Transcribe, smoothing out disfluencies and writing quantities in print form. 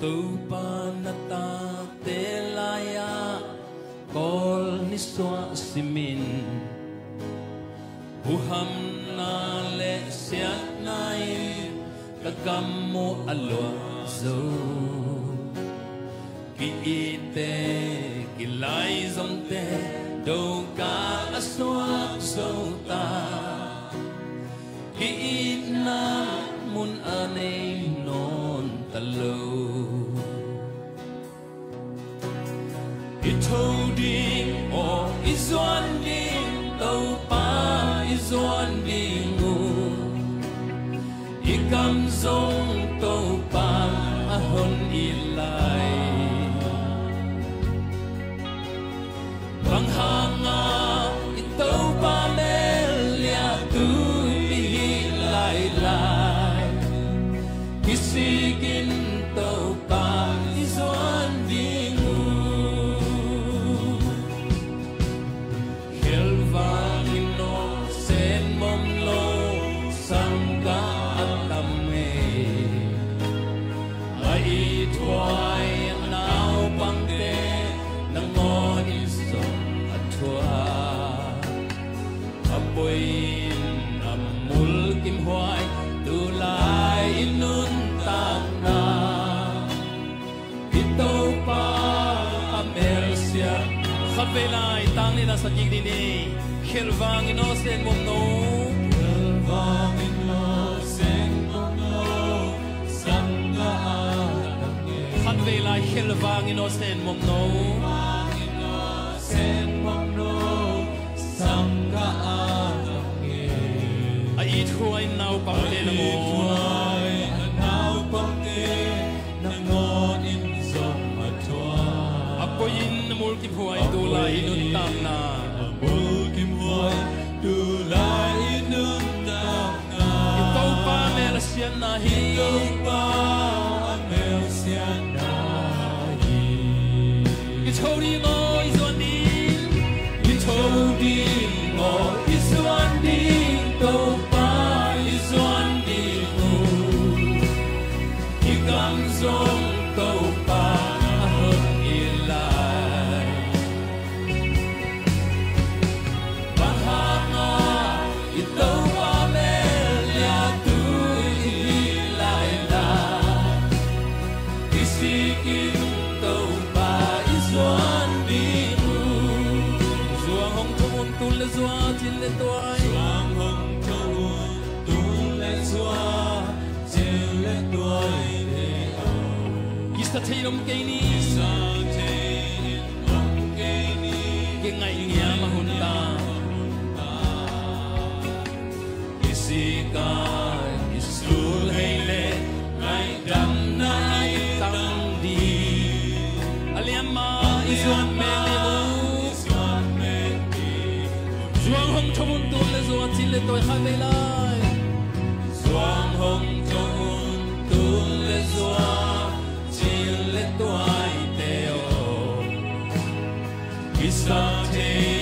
tu pa na ta te laya kol ni swa simin Buham na le siat nai kagamo alwa zo ki ite ki lai zong te do ka aswa zo ta ki na mun anei non talo Itoding o izwan ding tau pa izwan ding Ikam zong tau pa ahon ilay Panghanga itau pa melia tu ilay Kisigin tau pa izwan ding Velai tang ni na sa jing ni khilwang ino sen mom no khilwang ino sen mom no sanga khat velai khilwang ino sen mom no sen mom no sanga ai thuai nau pa le na mo nau pa te na ngon in zong ma thua apoin mul ki phoi tu lai nun tam na mul ki phoi tu lai nun tam na to pa mer sian na hi to pa mer sian na hi ki chori mo izwan di ki chori mo izwan di to pa izwan di ki kam zong to pa Sa thấy đông cây ni cái ngày nhà mà hôn ta Isika Isul hay le ngày đam nai tăng đi Aliama Isuan men Zuang hong chomon tu le zuan tin le toi khai về lại Zuang hong chomon tu le zuan Tuai teo, Kisate.